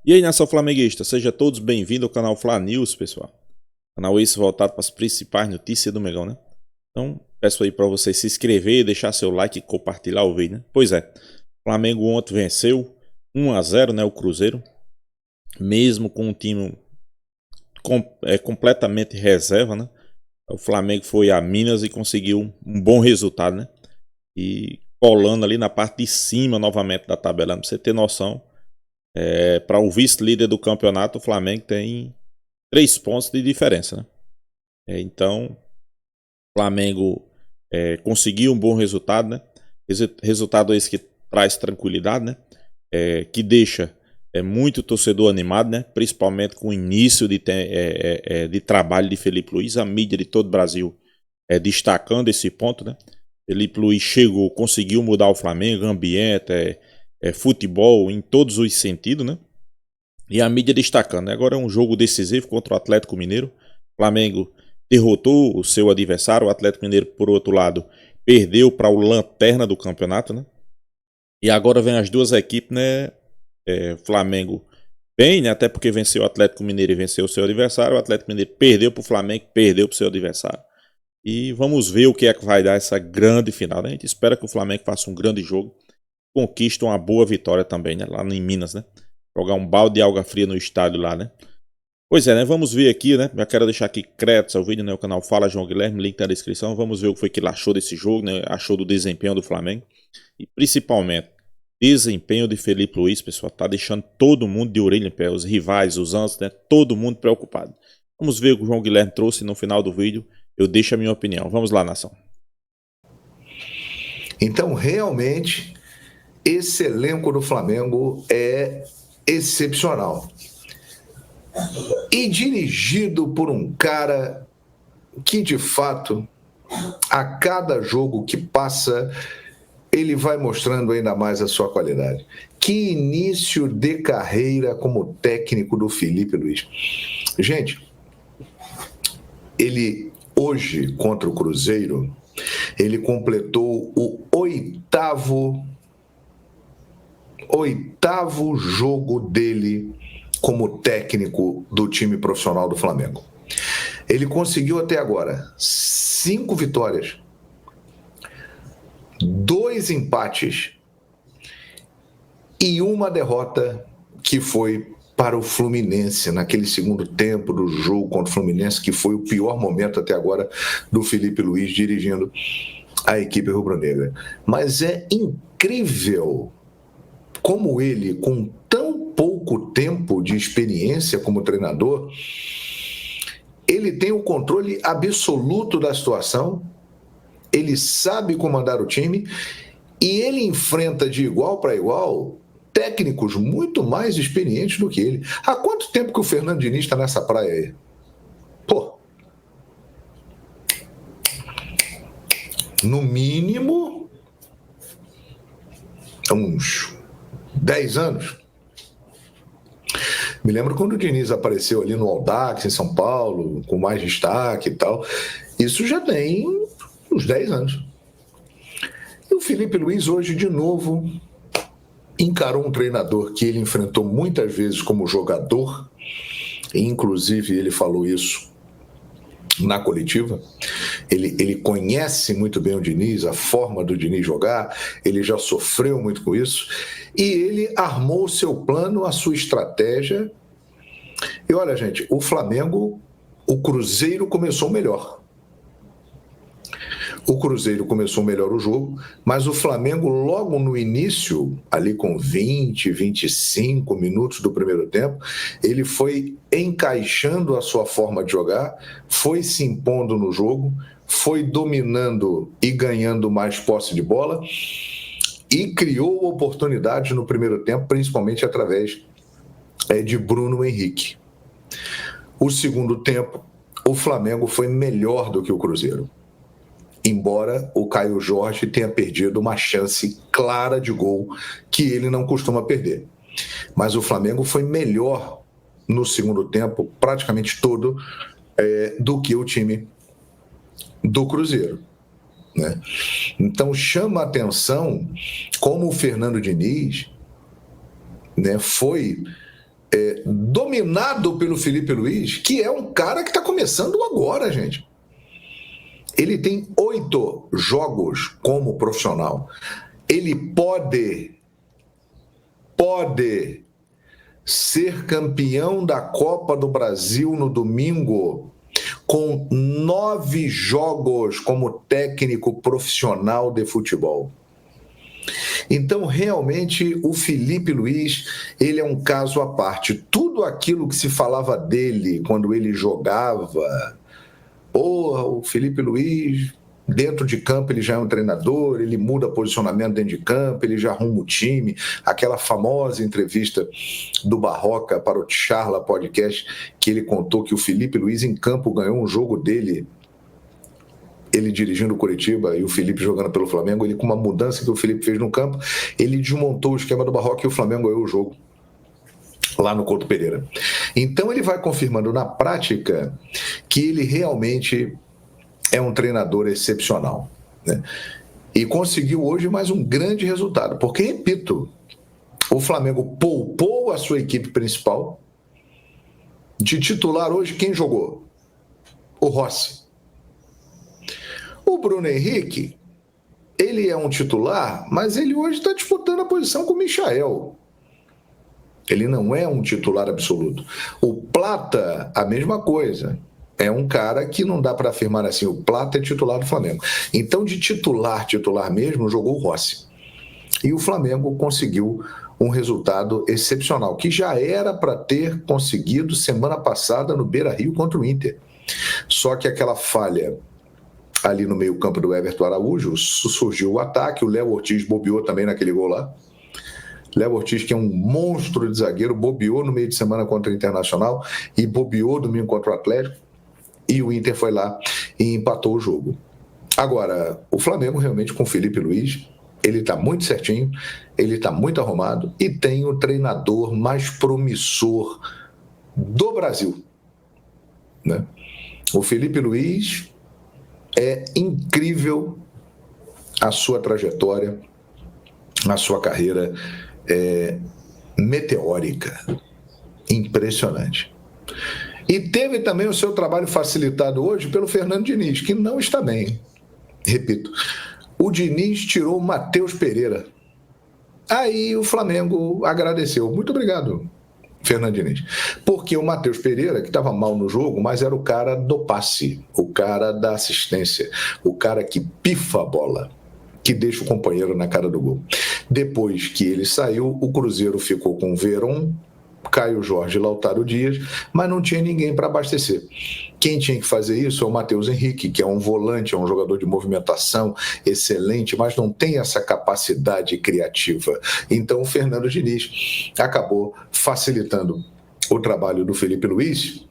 E aí, nação flamenguista, seja todos bem-vindos ao canal Fla News, pessoal. Canal esse voltado para as principais notícias do Mengão, né? Então, peço aí para você se inscrever, deixar seu like e compartilhar o vídeo, né? Pois é, o Flamengo ontem venceu 1-0, né, o Cruzeiro, mesmo com um time completamente reserva, né? O Flamengo foi a Minas e conseguiu um bom resultado, né? E colando ali na parte de cima novamente da tabela, pra você ter noção. Para o vice-líder do campeonato, o Flamengo tem 3 pontos de diferença, né? Então, o Flamengo conseguiu um bom resultado, né? Resultado esse que traz tranquilidade, né? Que deixa muito torcedor animado, né? Principalmente com o início de trabalho de Felipe Luiz, a mídia de todo o Brasil destacando esse ponto, né? Felipe Luiz chegou, conseguiu mudar o Flamengo, ambiente, futebol em todos os sentidos, né? E a mídia destacando, né? Agora é um jogo decisivo contra o Atlético Mineiro. O Flamengo derrotou o seu adversário, o Atlético Mineiro, por outro lado, perdeu para o lanterna do campeonato, né? E agora vem as duas equipes, né? Flamengo bem, né? Até porque venceu o Atlético Mineiro e venceu o seu adversário. O Atlético Mineiro perdeu para o Flamengo, perdeu para o seu adversário. E vamos ver o que é que vai dar essa grande final, né? A gente espera que o Flamengo faça um grande jogo, conquiste uma boa vitória também, né? Lá em Minas, né? Jogar um balde de água fria no estádio lá, né? Pois é, né? Vamos ver aqui, né? Já quero deixar aqui créditos ao vídeo, né? O canal Fala João Guilherme, link na descrição. Vamos ver o que foi que ele achou desse jogo, né? Achou do desempenho do Flamengo. E principalmente, desempenho de Felipe Luiz, pessoal. Tá deixando todo mundo de orelha em pé. Os rivais, os antes, né? Todo mundo preocupado. Vamos ver o que o João Guilherme trouxe no final do vídeo. Eu deixo a minha opinião. Vamos lá, nação. Então, realmente, esse elenco do Flamengo é excepcional. E dirigido por um cara que, de fato, a cada jogo que passa, ele vai mostrando ainda mais a sua qualidade. Que início de carreira como técnico do Felipe Luiz. Gente, ele hoje, contra o Cruzeiro, ele completou o oitavo jogo dele como técnico do time profissional do Flamengo. Ele conseguiu até agora 5 vitórias, 2 empates e uma derrota, que foi para o Fluminense, naquele segundo tempo do jogo contra o Fluminense, que foi o pior momento até agora do Felipe Luiz dirigindo a equipe rubro-negra. Mas é incrível como ele, com tão pouco tempo de experiência como treinador, ele tem o controle absoluto da situação, ele sabe comandar o time e ele enfrenta de igual para igual técnicos muito mais experientes do que ele. Há quanto tempo que o Fernando Diniz está nessa praia aí? Pô, no mínimo uns 10 anos. Me lembro quando o Diniz apareceu ali no Audax, em São Paulo, com mais destaque e tal. Isso já tem uns 10 anos. E o Felipe Luiz hoje, de novo, encarou um treinador que ele enfrentou muitas vezes como jogador, e inclusive ele falou isso na coletiva. Ele conhece muito bem o Diniz, a forma do Diniz jogar, ele já sofreu muito com isso, e ele armou o seu plano, a sua estratégia. E olha, gente, o Flamengo, o Cruzeiro começou melhor. O Cruzeiro começou melhor o jogo, mas o Flamengo, logo no início, ali com 20, 25 minutos do primeiro tempo, ele foi encaixando a sua forma de jogar, foi se impondo no jogo, foi dominando e ganhando mais posse de bola e criou oportunidades no primeiro tempo, principalmente através de Bruno Henrique. O segundo tempo, o Flamengo foi melhor do que o Cruzeiro, embora o Caio Jorge tenha perdido uma chance clara de gol que ele não costuma perder. Mas o Flamengo foi melhor no segundo tempo, praticamente todo, do que o time do Cruzeiro, né? Então chama a atenção como o Fernando Diniz, né, foi dominado pelo Felipe Luiz, que é um cara que está começando agora, gente. Ele tem 8 jogos como profissional. Ele pode ser campeão da Copa do Brasil no domingo com 9 jogos como técnico profissional de futebol. Então, realmente, o Felipe Luiz, ele é um caso à parte. Tudo aquilo que se falava dele quando ele jogava, o Felipe Luiz, dentro de campo, ele já é um treinador, ele muda posicionamento dentro de campo, ele já arruma o time. Aquela famosa entrevista do Barroca para o Charla Podcast, que ele contou que o Felipe Luiz em campo ganhou um jogo dele, ele dirigindo o Coritiba e o Felipe jogando pelo Flamengo. Ele, com uma mudança que o Felipe fez no campo, ele desmontou o esquema do Barroca e o Flamengo ganhou o jogo lá no Couto Pereira. Então ele vai confirmando na prática que ele realmente é um treinador excepcional, né? E conseguiu hoje mais um grande resultado, porque, repito, o Flamengo poupou a sua equipe principal. De titular hoje, quem jogou? O Rossi. O Bruno Henrique, ele é um titular, mas ele hoje está disputando a posição com o Michael. Ele não é um titular absoluto. O Plata, a mesma coisa. É um cara que não dá para afirmar assim, o Plata é titular do Flamengo. Então, de titular mesmo, jogou o Rossi. E o Flamengo conseguiu um resultado excepcional, que já era para ter conseguido semana passada no Beira-Rio contra o Inter. Só que aquela falha ali no meio-campo do Everton Araújo, surgiu o ataque, o Léo Ortiz bobeou também naquele gol lá. Léo Ortiz, que é um monstro de zagueiro, bobeou no meio de semana contra o Internacional e bobeou domingo contra o Atlético, e o Inter foi lá e empatou o jogo. Agora, o Flamengo realmente com o Felipe Luiz, ele está muito certinho, ele está muito arrumado e tem o treinador mais promissor do Brasil, né? O Felipe Luiz, é incrível a sua trajetória, a sua carreira meteórica, impressionante. E teve também o seu trabalho facilitado hoje pelo Fernando Diniz, que não está bem. Repito, o Diniz tirou o Matheus Pereira. Aí o Flamengo agradeceu. Muito obrigado, Fernando Diniz. Porque o Matheus Pereira, que estava mal no jogo, mas era o cara do passe, o cara da assistência, o cara que pifa a bola, que deixa o companheiro na cara do gol. Depois que ele saiu, o Cruzeiro ficou com o Veron, Caio Jorge e Lautaro Dias, mas não tinha ninguém para abastecer. Quem tinha que fazer isso é o Matheus Henrique, que é um volante, é um jogador de movimentação excelente, mas não tem essa capacidade criativa. Então o Fernando Diniz acabou facilitando o trabalho do Felipe Luiz,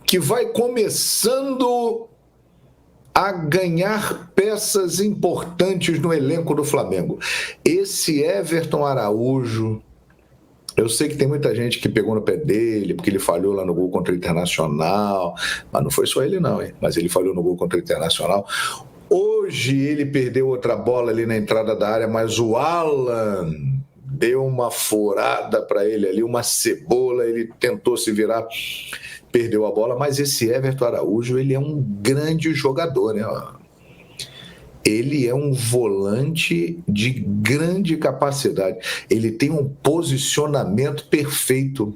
que vai começando a ganhar peças importantes no elenco do Flamengo. Esse Everton Araújo, eu sei que tem muita gente que pegou no pé dele, porque ele falhou lá no gol contra o Internacional, mas não foi só ele não, hein? Mas ele falhou no gol contra o Internacional. Hoje ele perdeu outra bola ali na entrada da área, mas o Alan deu uma furada para ele ali, uma cebola, ele tentou se virar, perdeu a bola, mas esse Everton Araújo, ele é um grande jogador, né? Ele é um volante de grande capacidade. Ele tem um posicionamento perfeito.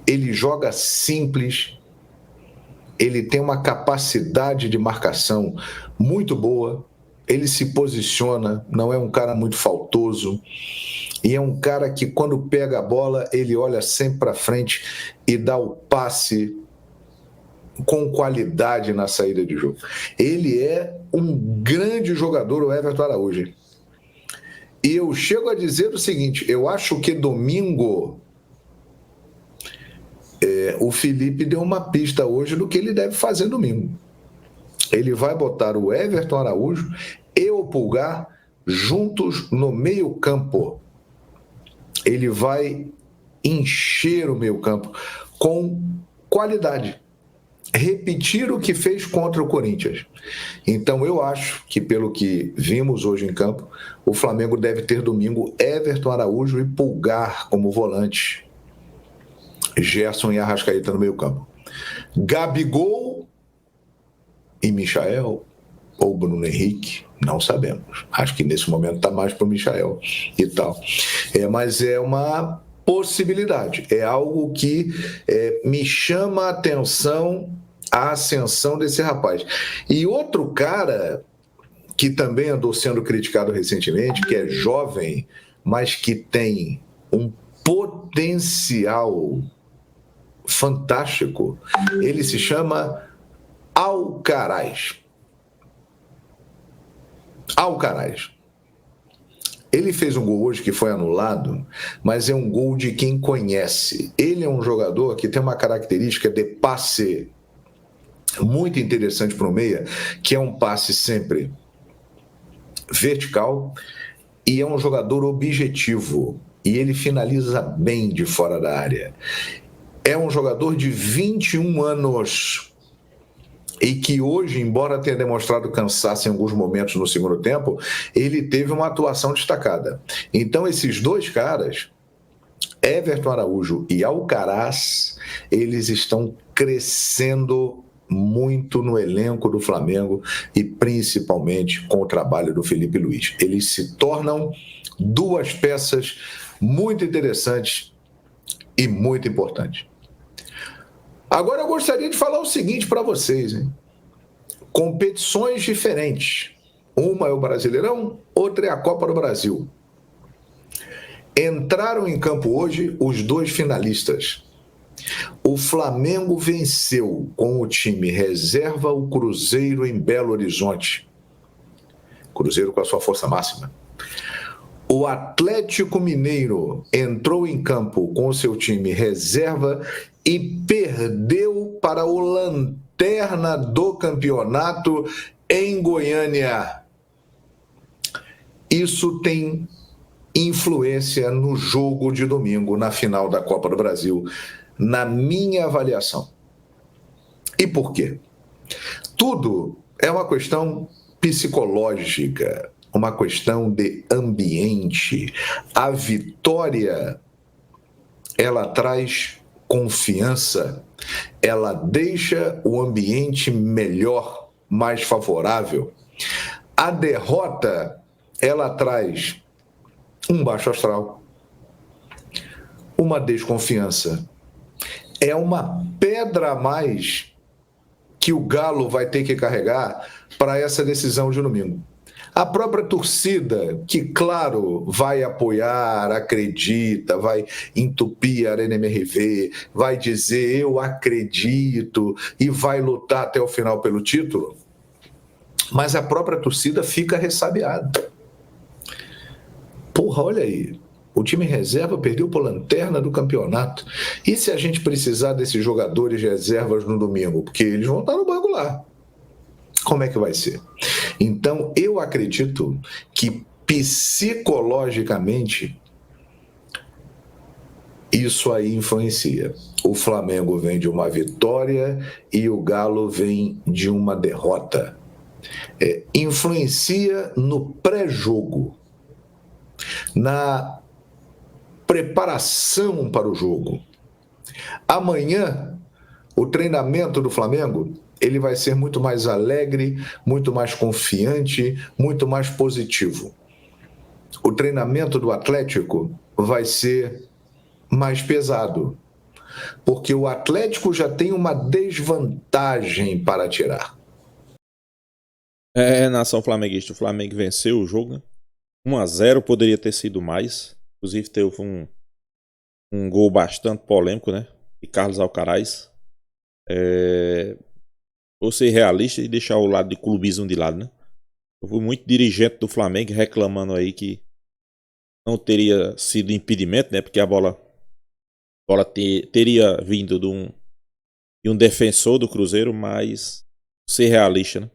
Ele joga simples. Ele tem uma capacidade de marcação muito boa. Ele se posiciona, não é um cara muito faltoso. E é um cara que, quando pega a bola, ele olha sempre para frente e dá o passe com qualidade na saída de jogo. Ele é um grande jogador, o Everton Araújo. E eu chego a dizer o seguinte, eu acho que domingo o Felipe deu uma pista hoje do que ele deve fazer domingo. Ele vai botar o Everton Araújo e o Pulgar juntos no meio-campo. Ele vai encher o meio-campo com qualidade. Repetir o que fez contra o Corinthians. Então eu acho que, pelo que vimos hoje em campo, o Flamengo deve ter domingo Everton Araújo e Pulgar como volante. Gerson e Arrascaeta no meio campo. Gabigol e Michael ou Bruno Henrique, não sabemos. Acho que nesse momento está mais para o Michael e tal. Mas é uma possibilidade, é algo que me chama a atenção, a ascensão desse rapaz. E outro cara que também andou sendo criticado recentemente, que é jovem, mas que tem um potencial fantástico, ele se chama Alcaraz. Alcaraz. Ele fez um gol hoje que foi anulado, mas é um gol de quem conhece. Ele é um jogador que tem uma característica de passe muito interessante para o meia, que é um passe sempre vertical, e é um jogador objetivo, e ele finaliza bem de fora da área. É um jogador de 21 anos e que hoje, embora tenha demonstrado cansaço em alguns momentos no segundo tempo, ele teve uma atuação destacada. Então, esses dois caras, Everton Araújo e Alcaraz, eles estão crescendo muito no elenco do Flamengo e principalmente com o trabalho do Felipe Luiz. Eles se tornam duas peças muito interessantes e muito importantes. Agora eu gostaria de falar o seguinte para vocês, hein? Competições diferentes. Uma é o Brasileirão, outra é a Copa do Brasil. Entraram em campo hoje os dois finalistas. O Flamengo venceu com o time reserva o Cruzeiro em Belo Horizonte. Cruzeiro com a sua força máxima. O Atlético Mineiro entrou em campo com o seu time reserva e perdeu para o lanterna do campeonato em Goiânia. Isso tem influência no jogo de domingo, na final da Copa do Brasil, na minha avaliação. E por quê? Tudo é uma questão psicológica, uma questão de ambiente. A vitória, ela traz confiança, ela deixa o ambiente melhor, mais favorável. A derrota, ela traz um baixo astral, uma desconfiança. É uma pedra a mais que o Galo vai ter que carregar para essa decisão de domingo. A própria torcida, que, claro, vai apoiar, acredita, vai entupir a Arena MRV, vai dizer eu acredito e vai lutar até o final pelo título, mas a própria torcida fica ressabiada. Porra, olha aí, o time reserva perdeu por lanterna do campeonato. E se a gente precisar desses jogadores reservas no domingo? Porque eles vão estar no banco lá. Como é que vai ser? Então, eu acredito que psicologicamente isso aí influencia. O Flamengo vem de uma vitória e o Galo vem de uma derrota. Influencia no pré-jogo, na preparação para o jogo. Amanhã, o treinamento do Flamengo, ele vai ser muito mais alegre, muito mais confiante, muito mais positivo. O treinamento do Atlético vai ser mais pesado, porque o Atlético já tem uma desvantagem para tirar. Nação flamenguista, o Flamengo venceu o jogo, né? 1-0, poderia ter sido mais. Inclusive teve um gol bastante polêmico, né? De Carlos Alcaraz. Vou ser realista e deixar o lado de clubismo de lado, né? Eu fui muito dirigente do Flamengo reclamando aí que não teria sido impedimento, né? Porque a bola teria vindo de um defensor do Cruzeiro, mas ser realista, né?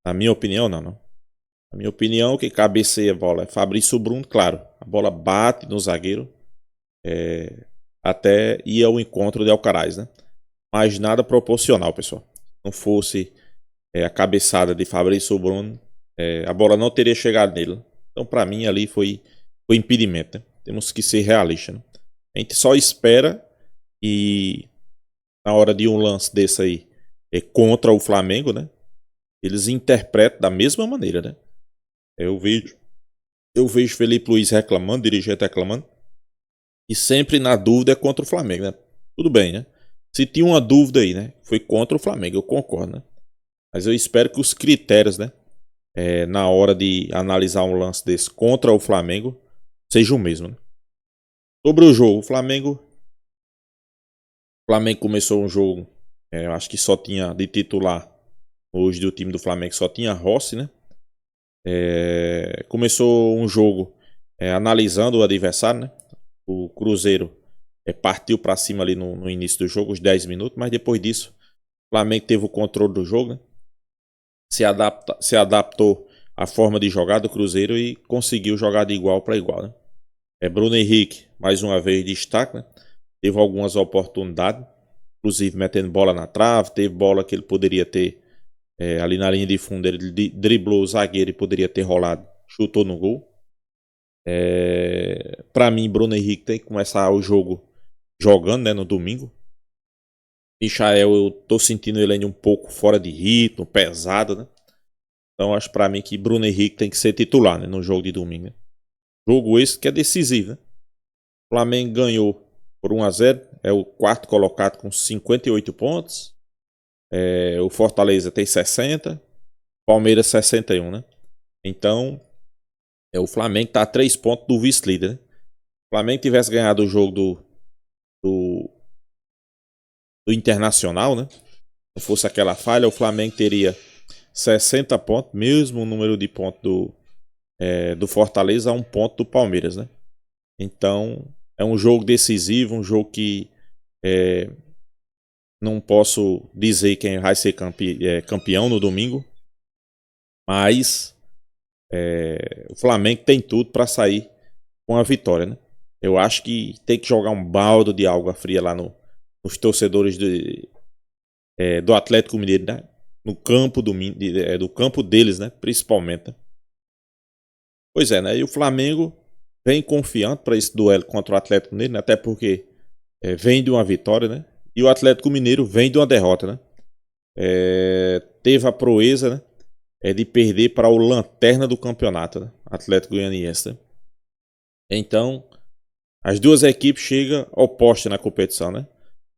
Na minha opinião, não. Na minha opinião, quem cabeceia a bola é Fabrício Bruno, claro. A bola bate no zagueiro até ir ao encontro de Alcaraz, né? Mas nada proporcional, pessoal. Se não fosse a cabeçada de Fabrício Bruno, a bola não teria chegado nele. Então, para mim, ali foi impedimento, né? Temos que ser realistas, né? A gente só espera E na hora de um lance desse aí, contra o Flamengo, né? Eles interpretam da mesma maneira, né? Eu vejo Felipe Luiz reclamando, dirigente reclamando, e sempre na dúvida é contra o Flamengo, né? Tudo bem, né? Se tinha uma dúvida aí, né? Foi contra o Flamengo, eu concordo, né? Mas eu espero que os critérios, né? Na hora de analisar um lance desse contra o Flamengo, seja o mesmo, né? Sobre o jogo, o Flamengo começou um jogo, eu acho que só tinha de titular, hoje do time do Flamengo só tinha Rossi, né? Começou um jogo analisando o adversário, né? O Cruzeiro partiu para cima ali no início do jogo, os 10 minutos, mas depois disso, o Flamengo teve o controle do jogo, né? Se adaptou à forma de jogar do Cruzeiro e conseguiu jogar de igual para igual, né? Bruno Henrique, mais uma vez, destaque, né? Teve algumas oportunidades, inclusive metendo bola na trave, teve bola que ele poderia ter ali na linha de fundo, ele driblou o zagueiro e poderia ter rolado, chutou no gol. Para mim, Bruno Henrique tem que começar o jogo jogando, né, no domingo. Michael, eu tô sentindo ele ainda um pouco fora de ritmo, pesado, né? Então acho para mim que Bruno Henrique tem que ser titular, né, no jogo de domingo, né? Jogo esse que é decisivo, né? O Flamengo ganhou por 1-0, é o quarto colocado com 58 pontos. O Fortaleza tem 60, Palmeiras 61, né? Então, o Flamengo tá a 3 pontos do vice-líder, né? Se o Flamengo tivesse ganhado o jogo do, do Internacional, né? Não fosse aquela falha, o Flamengo teria 60 pontos, mesmo o número de pontos do Fortaleza a 1 ponto do Palmeiras, né? Então, é um jogo decisivo, um jogo que não posso dizer quem vai ser campeão no domingo, mas o Flamengo tem tudo para sair com a vitória, né? Eu acho que tem que jogar um balde de água fria lá nos torcedores do Atlético Mineiro, né? No campo do campo deles, né? Principalmente, né? Pois é, né? E o Flamengo vem confiante para esse duelo contra o Atlético Mineiro, né? Até porque vem de uma vitória, né? E o Atlético Mineiro vem de uma derrota, né? Teve a proeza, né? De perder para o lanterna do campeonato, né? Atlético Goianiense, né? Então, as duas equipes chegam opostas na competição, né?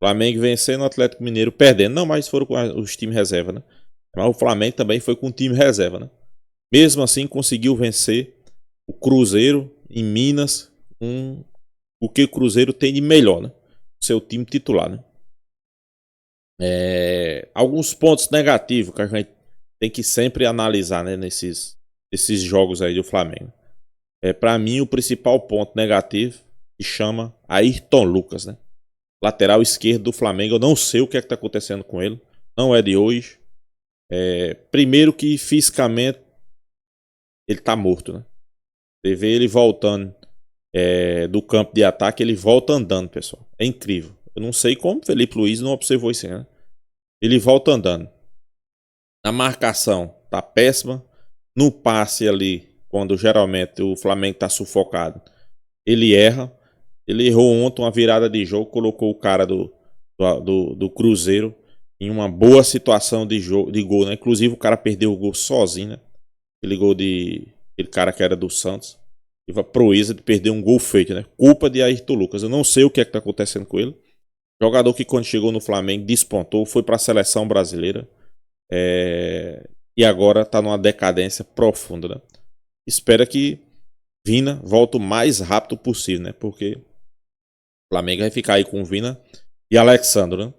Flamengo vencendo, o Atlético Mineiro perdendo. Não, mas foram com os times reserva, né? Mas o Flamengo também foi com o time reserva, né? Mesmo assim, conseguiu vencer o Cruzeiro em Minas, o que o Cruzeiro tem de melhor, né? Seu time titular, né? Alguns pontos negativos que a gente tem que sempre analisar, né? Nesses jogos aí do Flamengo. Para mim, o principal ponto negativo se chama Ayrton Lucas, né? Lateral esquerdo do Flamengo. Eu não sei o que está acontecendo com ele. Não é de hoje. Primeiro que fisicamente ele tá morto, né? Você vê ele voltando do campo de ataque, ele volta andando, pessoal. É incrível. Eu não sei como o Felipe Luiz não observou isso, né? Ele volta andando. Na marcação tá péssima. No passe ali, quando geralmente o Flamengo tá sufocado, ele erra. Ele errou ontem uma virada de jogo, colocou o cara do Cruzeiro em uma boa situação de gol, né? Inclusive o cara perdeu o gol sozinho, né? Aquele gol aquele cara que era do Santos. Teve a proeza de perder um gol feito, né? Culpa de Ayrton Lucas. Eu não sei o que é que tá acontecendo com ele. Jogador que quando chegou no Flamengo despontou, foi para a seleção brasileira. E agora tá numa decadência profunda, né? Espera que Vina volte o mais rápido possível, né? Porque o Flamengo vai ficar aí com Vina e Alexandro, né?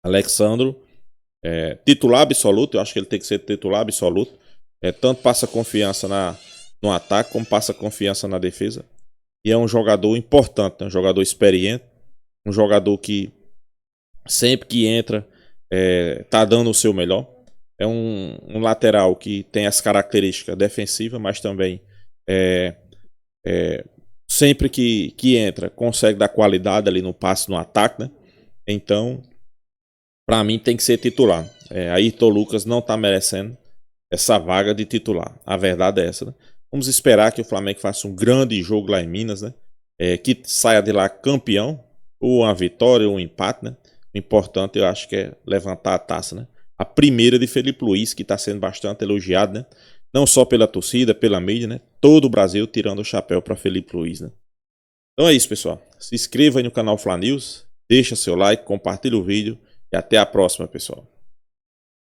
Alexandro, titular absoluto. Eu acho que ele tem que ser titular absoluto. Tanto passa confiança no ataque, como passa confiança na defesa. E é um jogador importante, né? Um jogador experiente. Um jogador que sempre que entra tá dando o seu melhor. É um lateral que tem as características defensivas, mas também sempre que entra consegue dar qualidade ali no passe, no ataque, né? Então, para mim tem que ser titular. Ayrton Lucas não tá merecendo essa vaga de titular. A verdade é essa, né? Vamos esperar que o Flamengo faça um grande jogo lá em Minas, né? Que saia de lá campeão. ou uma vitória ou um empate, né? O importante eu acho que é levantar a taça, né? A primeira de Felipe Luiz, que está sendo bastante elogiado, né? Não só pela torcida, pela mídia, né? Todo o Brasil tirando o chapéu para Felipe Luiz, né? Então é isso, pessoal. Se inscreva aí no canal Fla News, deixa seu like, compartilha o vídeo e até a próxima, pessoal.